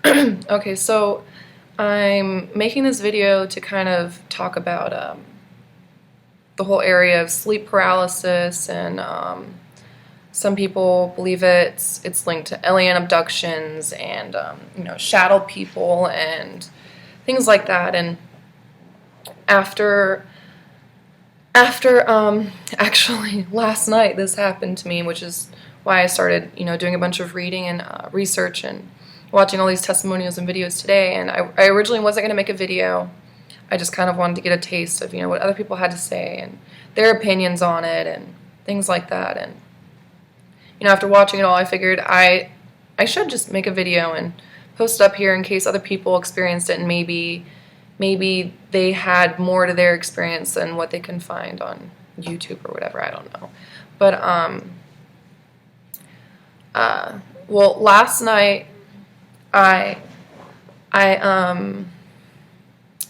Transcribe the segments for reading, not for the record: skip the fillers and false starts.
Okay, so I'm making this video to kind of talk about the whole area of sleep paralysis, and some people believe it's linked to alien abductions and shadow people and things like that. And after actually last night this happened to me, which is why I started doing a bunch of reading and research and watching all these testimonials and videos today. And I originally wasn't going to make a video. I just kind of wanted to get a taste of what other people had to say and their opinions on it and things like that. And after watching it all, I figured I should just make a video and post it up here in case other people experienced it, and maybe they had more to their experience than what they can find on YouTube or whatever. I don't know. But well, last night I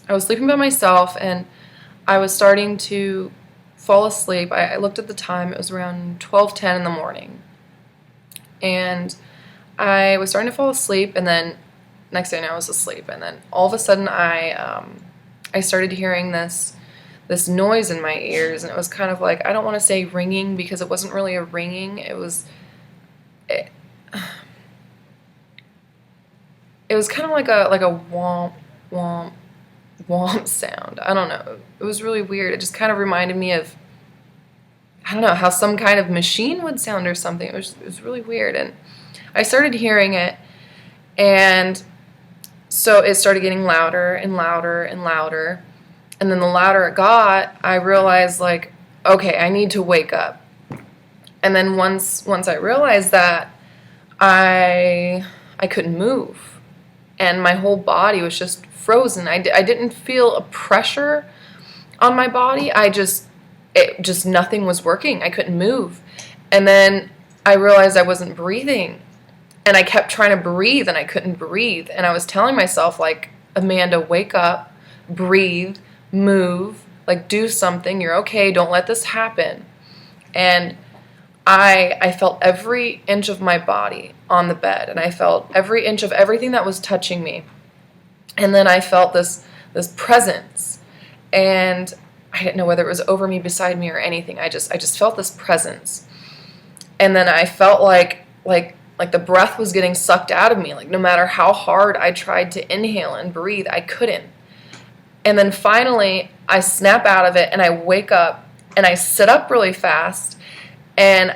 was sleeping by myself, and I was starting to fall asleep. I looked at the time. It was around 12:10 in the morning. And I was starting to fall asleep, and then next thing I was asleep. And then all of a sudden I started hearing this noise in my ears, and it was kind of like, I don't want to say ringing because it wasn't really a ringing. It was kind of like a womp womp womp sound. I don't know. It was really weird. It just kind of reminded me of, I don't know, how some kind of machine would sound or something. It was really weird. And I started hearing it, and so it started getting louder and louder and louder. And then the louder it got, I realized, like, okay, I need to wake up. And then once I realized that, I couldn't move, and my whole body was just frozen. I didn't feel a pressure on my body. Nothing was working. I couldn't move. And then I realized I wasn't breathing, and I kept trying to breathe, and I couldn't breathe. And I was telling myself, like, Amanda, wake up, breathe, move, like, do something. You're okay. Don't let this happen. And I felt every inch of my body on the bed, and I felt every inch of everything that was touching me. And then I felt this presence, and I didn't know whether it was over me, beside me, or anything. I just felt this presence. And then I felt like the breath was getting sucked out of me. Like, no matter how hard I tried to inhale and breathe, I couldn't. And then finally I snap out of it, and I wake up, and I sit up really fast, and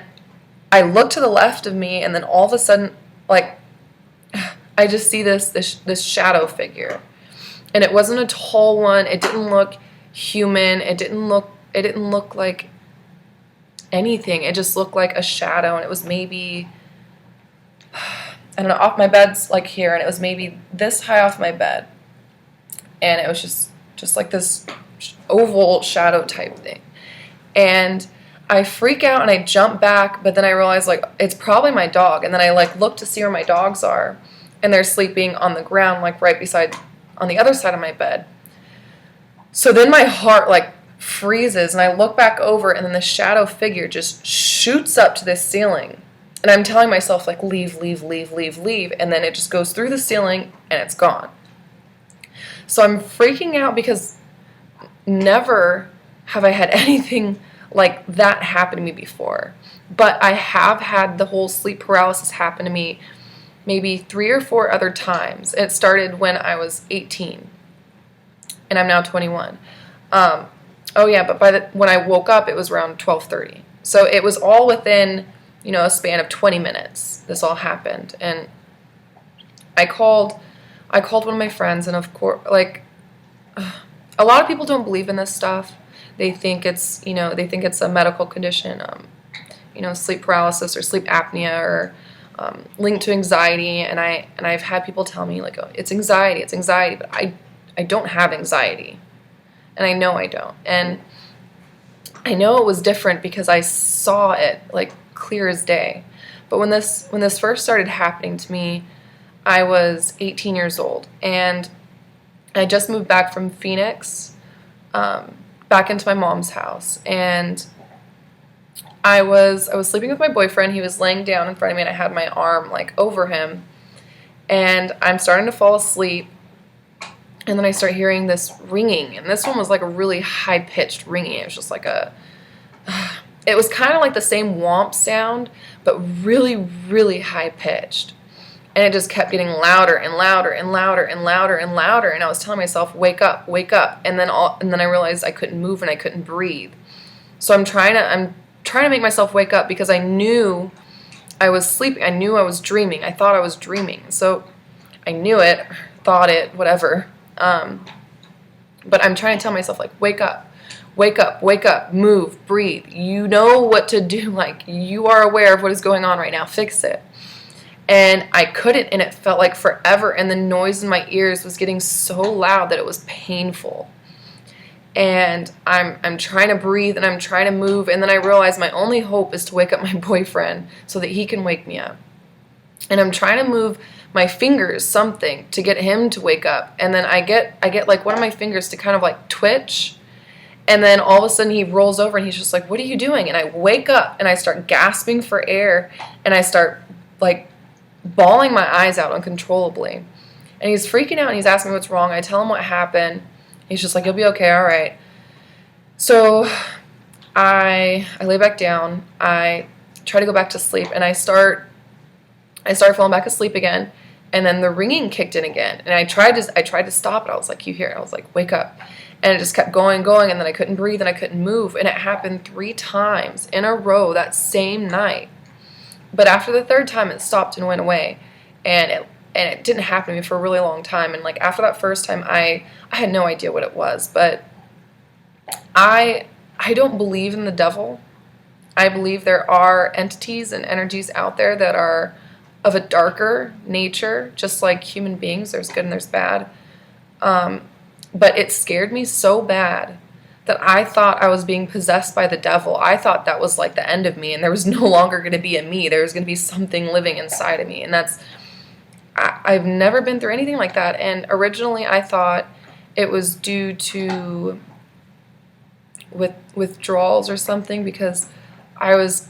I look to the left of me, and then all of a sudden, like, I just see this shadow figure. And it wasn't a tall one. It didn't look human. It didn't look like anything. It just looked like a shadow, and it was maybe, I don't know, off my bed's like here, and it was maybe this high off my bed. And it was just like this oval shadow type thing. And I freak out and I jump back, but then I realize, like, it's probably my dog. And then I, like, look to see where my dogs are, and they're sleeping on the ground, like, right beside, on the other side of my bed. So then my heart, like, freezes, and I look back over, and then the shadow figure just shoots up to the ceiling. And I'm telling myself, like, leave, leave, leave, leave, leave. And then it just goes through the ceiling, and it's gone. So I'm freaking out because never have I had anything like that happen to me before. But I have had the whole sleep paralysis happen to me maybe 3 or 4 other times. It started when I was 18, and I'm now 21. Oh yeah, but when I woke up, it was around 12:30. So it was all within, a span of 20 minutes. This all happened, and I called one of my friends, and of course, like, a lot of people don't believe in this stuff. They think it's a medical condition, sleep paralysis or sleep apnea, or linked to anxiety. And I've had people tell me, like, oh, it's anxiety, but I don't have anxiety, and I know I don't. And I know it was different because I saw it, like, clear as day. But when this first started happening to me, I was 18 years old, and I just moved back from Phoenix, back into my mom's house, and I was sleeping with my boyfriend. He was laying down in front of me, and I had my arm, like, over him, And I'm starting to fall asleep, and then I start hearing this ringing, and this one was like a really high-pitched ringing. It was just like it was kind of like the same womp sound, but really, really high-pitched. And it just kept getting louder and louder and louder and louder and louder. And I was telling myself, wake up, wake up. And then I realized I couldn't move and I couldn't breathe. So I'm trying to make myself wake up, because I knew I was sleeping. I knew I was dreaming. I thought I was dreaming. So I knew it, thought it, whatever. But I'm trying to tell myself, like, wake up, wake up, wake up, move, breathe. You know what to do. Like, you are aware of what is going on right now. Fix it. And I couldn't, and it felt like forever, and the noise in my ears was getting so loud that it was painful. And I'm trying to breathe, and I'm trying to move, and then I realized my only hope is to wake up my boyfriend so that he can wake me up. And I'm trying to move my fingers, something, to get him to wake up. And then I get like one of my fingers to kind of like twitch, and then all of a sudden he rolls over and he's just like, "What are you doing?" And I wake up and I start gasping for air, and I start like bawling my eyes out uncontrollably. And he's freaking out and he's asking me what's wrong. I tell him what happened. He's just like, "You'll be okay, all right." So I lay back down. I try to go back to sleep, and I start falling back asleep again. And then the ringing kicked in again. And I tried to stop it. I was like, "You hear it?" I was like, "Wake up." And it just kept going, and then I couldn't breathe and I couldn't move. And it happened 3 times in a row that same night. But after the 3rd time, it stopped and went away. And it didn't happen to me for a really long time. And like after that first time, I had no idea what it was. But I don't believe in the devil. I believe there are entities and energies out there that are of a darker nature, just like human beings. There's good and there's bad. But it scared me so bad that I thought I was being possessed by the devil. I thought that was like the end of me, and there was no longer going to be a me. There was going to be something living inside of me. And I've never been through anything like that. And originally I thought it was due to withdrawals or something, because I was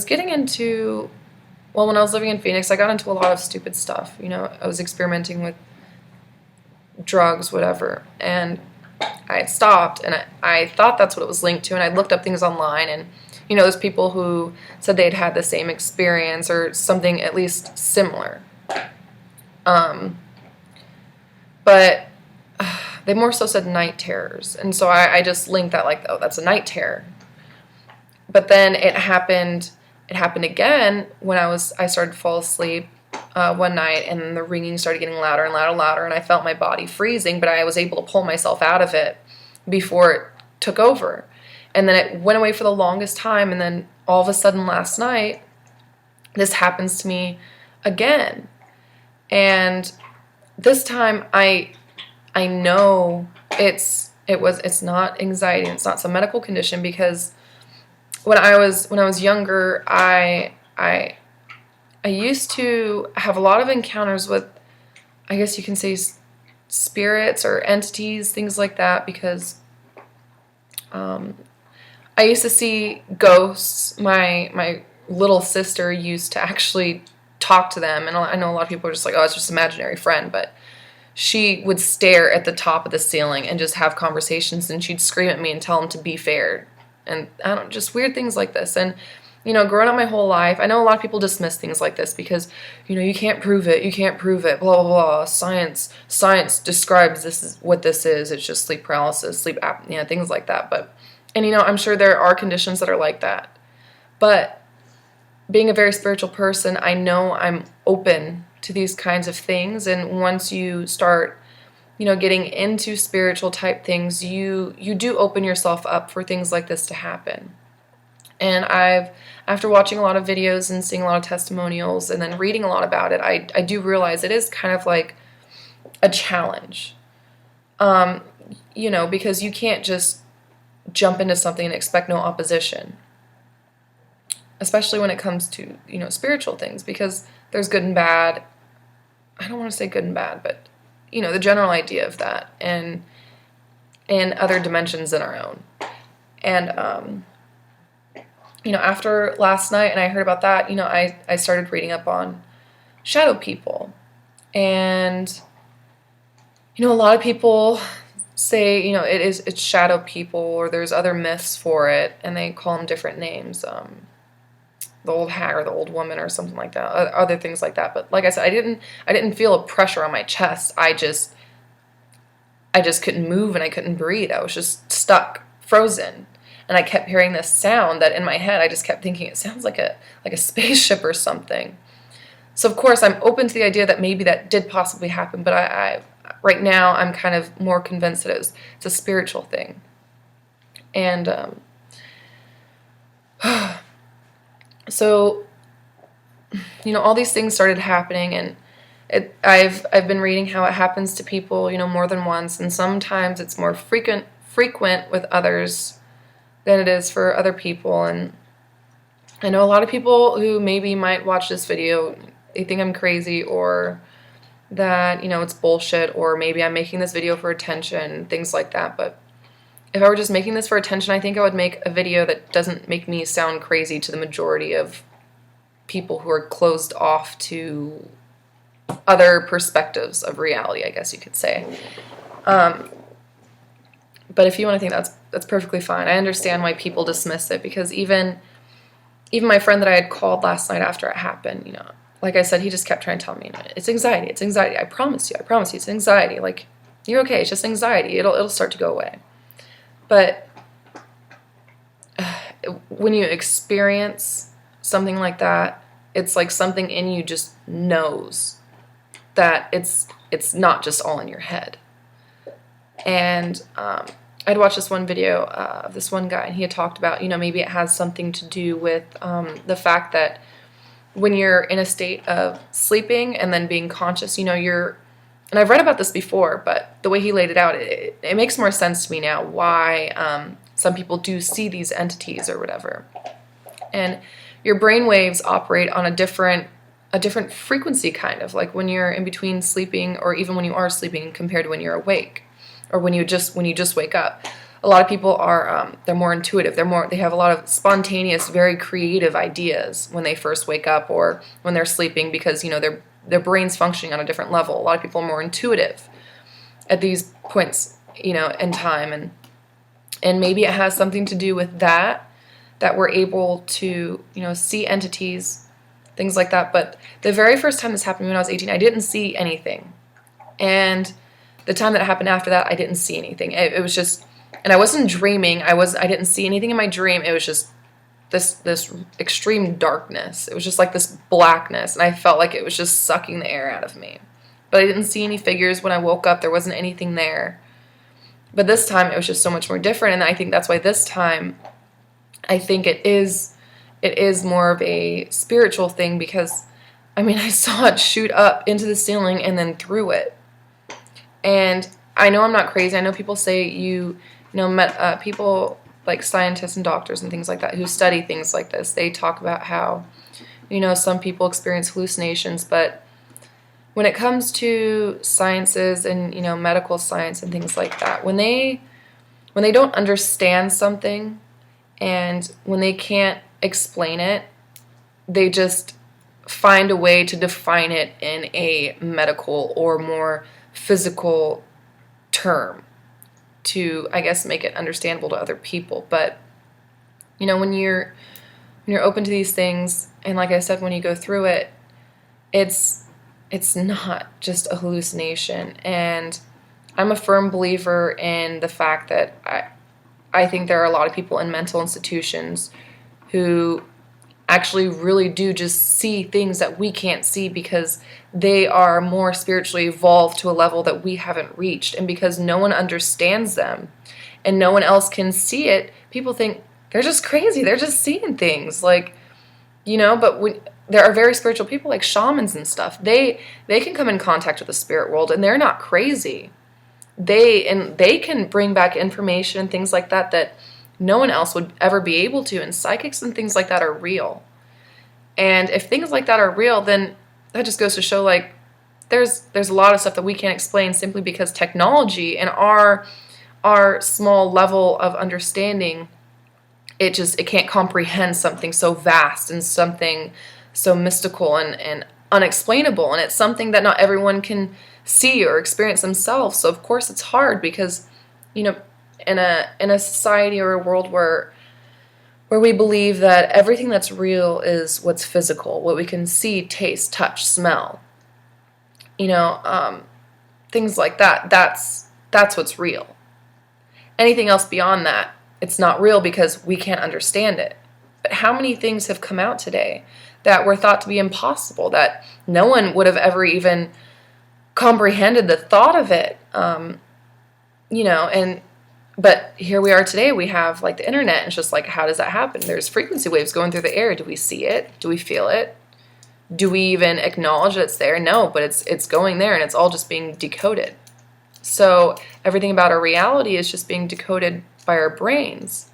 getting into, well, when I was living in Phoenix, I got into a lot of stupid stuff. You know, I was experimenting with drugs, whatever, and I had stopped, and I thought that's what it was linked to, and I looked up things online, and you know, there's people who said they'd had the same experience or something at least similar. But they more so said night terrors, and so I just linked that like, oh, that's a night terror. But then it happened again when I started to fall asleep one night, and then the ringing started getting louder and louder and louder, and I felt my body freezing, but I was able to pull myself out of it before it took over. And then it went away for the longest time, and then all of a sudden last night, this happens to me again. And this time I know it's not anxiety, it's not some medical condition, because when I was younger, I used to have a lot of encounters with, I guess you can say, spirits or entities, things like that, because I used to see ghosts. My little sister used to actually talk to them, and I know a lot of people are just like, oh, it's just an imaginary friend, but she would stare at the top of the ceiling and just have conversations, and she'd scream at me and tell them to be fair, and I don't, just weird things like this. And you know, growing up my whole life, I know a lot of people dismiss things like this because, you know, you can't prove it, blah, blah, blah. Science describes this is what this is. It's just sleep paralysis, sleep apnea, things like that. But, and you know, I'm sure there are conditions that are like that. But being a very spiritual person, I know I'm open to these kinds of things. And once you start, you know, getting into spiritual type things, you do open yourself up for things like this to happen. And after watching a lot of videos and seeing a lot of testimonials and then reading a lot about it, I do realize it is kind of like a challenge. You know, because you can't just jump into something and expect no opposition. Especially when it comes to, you know, spiritual things, because there's good and bad. I don't want to say good and bad, but, you know, the general idea of that, and in other dimensions than our own. And, you know, after last night and I heard about that, you know, I started reading up on shadow people. And, you know, a lot of people say, you know, it's shadow people, or there's other myths for it, and they call them different names. The old hag or the old woman or something like that, other things like that. But like I said, I didn't feel a pressure on my chest. I just couldn't move and I couldn't breathe. I was just stuck, frozen. And I kept hearing this sound that in my head, I just kept thinking it sounds like a spaceship or something. So of course I'm open to the idea that maybe that did possibly happen, but I right now I'm kind of more convinced that it's a spiritual thing. And so, you know, all these things started happening, and I've been reading how it happens to people, you know, more than once, and sometimes it's more frequent with others than it is for other people. And I know a lot of people who maybe might watch this video, they think I'm crazy, or that, you know, it's bullshit, or maybe I'm making this video for attention, things like that. But if I were just making this for attention, I think I would make a video that doesn't make me sound crazy to the majority of people who are closed off to other perspectives of reality, I guess you could say. But if you want to think that's perfectly fine. I understand why people dismiss it, because even my friend that I had called last night after it happened, you know, like I said, he just kept trying to tell me, it's anxiety, it's anxiety. I promise you, it's anxiety. Like, you're okay, it's just anxiety. It'll start to go away. But when you experience something like that, it's like something in you just knows that it's not just all in your head. And I'd watched this one video of this one guy, and he had talked about, you know, maybe it has something to do with the fact that when you're in a state of sleeping and then being conscious, you know, and I've read about this before, but the way he laid it out, it makes more sense to me now why some people do see these entities or whatever. And your brain waves operate on a different frequency, kind of like when you're in between sleeping, or even when you are sleeping compared to when you're awake, or when you just wake up. A lot of people are they're more intuitive. They have a lot of spontaneous, very creative ideas when they first wake up or when they're sleeping, because, you know, their brain's functioning on a different level. A lot of people are more intuitive at these points, you know, in time, and maybe it has something to do with that we're able to, you know, see entities, things like that. But the very first time this happened when I was 18, I didn't see anything. And the time that happened after that, I didn't see anything. It was just, and I wasn't dreaming. I didn't see anything in my dream. It was just this extreme darkness. It was just like this blackness, and I felt like it was just sucking the air out of me. But I didn't see any figures when I woke up. There wasn't anything there. But this time, it was just so much more different, and I think that's why this time, I think it is more of a spiritual thing, because, I mean, I saw it shoot up into the ceiling and then through it. And I know I'm not crazy. I know people say people like scientists and doctors and things like that who study things like this, they talk about how, you know, some people experience hallucinations, but when it comes to sciences and, you know, medical science and things like that, when they don't understand something and when they can't explain it, they just find a way to define it in a medical or more physical term to, I guess, make it understandable to other people. But, you know, when you're open to these things, and like I said, when you go through it, it's not just a hallucination. And I'm a firm believer in the fact that I think there are a lot of people in mental institutions who actually really do just see things that we can't see, because they are more spiritually evolved to a level that we haven't reached. And because no one understands them and no one else can see it, people think they're just crazy. They're just seeing things, like, you know. But there are very spiritual people like shamans and stuff. They can come in contact with the spirit world, and they're not crazy. They can bring back information and things like that no one else would ever be able to. And psychics and things like that are real. And if things like that are real, then that just goes to show, like, there's a lot of stuff that we can't explain simply because technology and our small level of understanding, it can't comprehend something so vast and something so mystical and unexplainable, and it's something that not everyone can see or experience themselves. So of course it's hard because, you know, in a society or a world where we believe that everything that's real is what's physical, what we can see, taste, touch, smell, you know, things like that. That's what's real. Anything else beyond that, it's not real because we can't understand it. But how many things have come out today that were thought to be impossible, that no one would have ever even comprehended the thought of it, you know, but here we are today. We have like the internet, and it's just like, how does that happen? There's frequency waves going through the air. Do we see it? Do we feel it? Do we even acknowledge that it's there? No, but it's going there, and it's all just being decoded. So everything about our reality is just being decoded by our brains.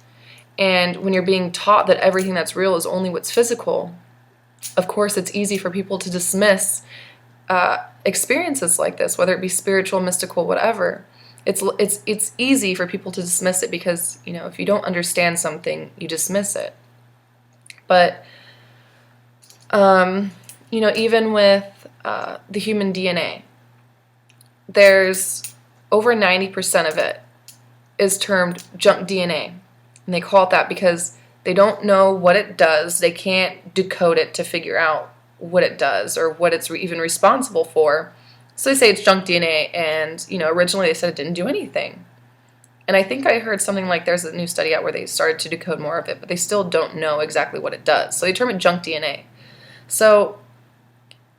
And when you're being taught that everything that's real is only what's physical, of course it's easy for people to dismiss experiences like this, whether it be spiritual, mystical, whatever. It's easy for people to dismiss it because, you know, if you don't understand something, you dismiss it. But, you know, even with the human DNA, there's over 90% of it is termed junk DNA. And they call it that because they don't know what it does. They can't decode it to figure out what it does or what it's even responsible for. So they say it's junk DNA, and, you know, originally they said it didn't do anything. And I think I heard something like there's a new study out where they started to decode more of it, but they still don't know exactly what it does. So they term it junk DNA. So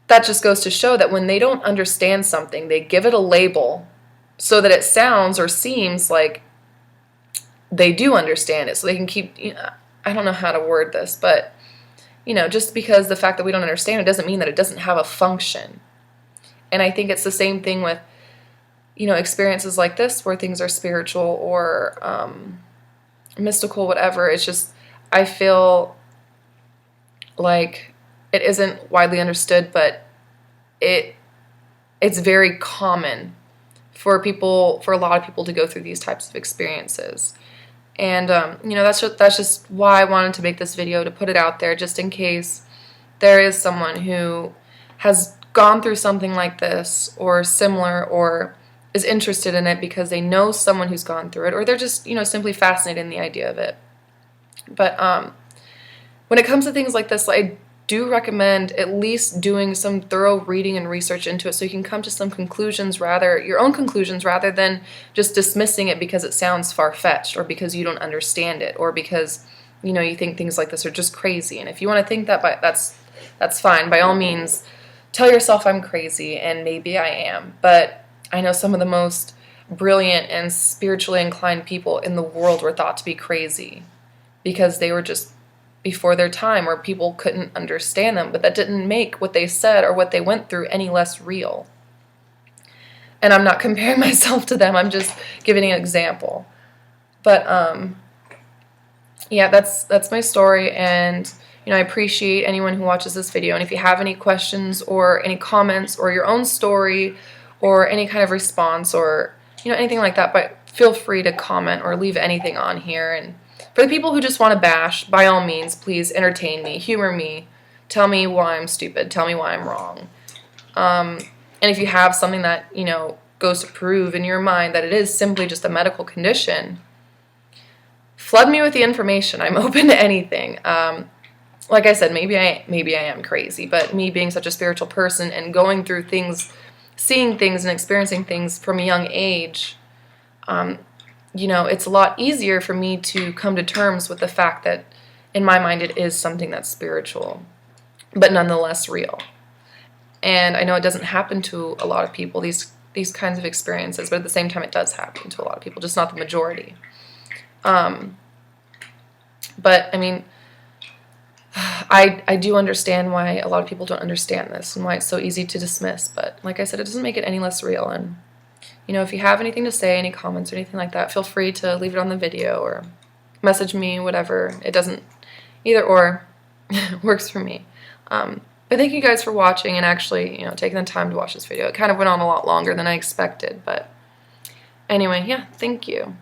that just goes to show that when they don't understand something, they give it a label so that it sounds or seems like they do understand it. So they can keep, you know, I don't know how to word this, but, you know, just because the fact that we don't understand it doesn't mean that it doesn't have a function. And I think it's the same thing with, you know, experiences like this where things are spiritual or mystical, whatever. It's just, I feel like it isn't widely understood, but it's very common for a lot of people to go through these types of experiences. And, you know, that's just why I wanted to make this video, to put it out there just in case there is someone who has gone through something like this or similar, or is interested in it because they know someone who's gone through it, or they're just, you know, simply fascinated in the idea of it. But when it comes to things like this, I do recommend at least doing some thorough reading and research into it so you can come to some conclusions, your own conclusions, rather than just dismissing it because it sounds far-fetched, or because you don't understand it, or because, you know, you think things like this are just crazy. And if you want to think that, that's fine. By all means, tell yourself I'm crazy, and maybe I am. But I know some of the most brilliant and spiritually inclined people in the world were thought to be crazy because they were just before their time, where people couldn't understand them, but that didn't make what they said or what they went through any less real. And I'm not comparing myself to them, I'm just giving an example. But yeah, that's my story, and, you know, I appreciate anyone who watches this video. And if you have any questions or any comments or your own story or any kind of response or, you know, anything like that, but feel free to comment or leave anything on here. And for the people who just want to bash, by all means, please entertain me, humor me, tell me why I'm stupid, tell me why I'm wrong. And if you have something that, you know, goes to prove in your mind that it is simply just a medical condition, flood me with the information. I'm open to anything. Like I said, maybe I am crazy, but me being such a spiritual person and going through things, seeing things and experiencing things from a young age, you know, it's a lot easier for me to come to terms with the fact that, in my mind, it is something that's spiritual, but nonetheless real. And I know it doesn't happen to a lot of people, these kinds of experiences, but at the same time it does happen to a lot of people, just not the majority. But, I mean, I do understand why a lot of people don't understand this and why it's so easy to dismiss, but like I said, it doesn't make it any less real. And, you know, if you have anything to say, any comments or anything like that, feel free to leave it on the video or message me, whatever. It doesn't, either or works for me. But thank you guys for watching and actually, you know, taking the time to watch this video. It kind of went on a lot longer than I expected, but anyway, yeah, thank you.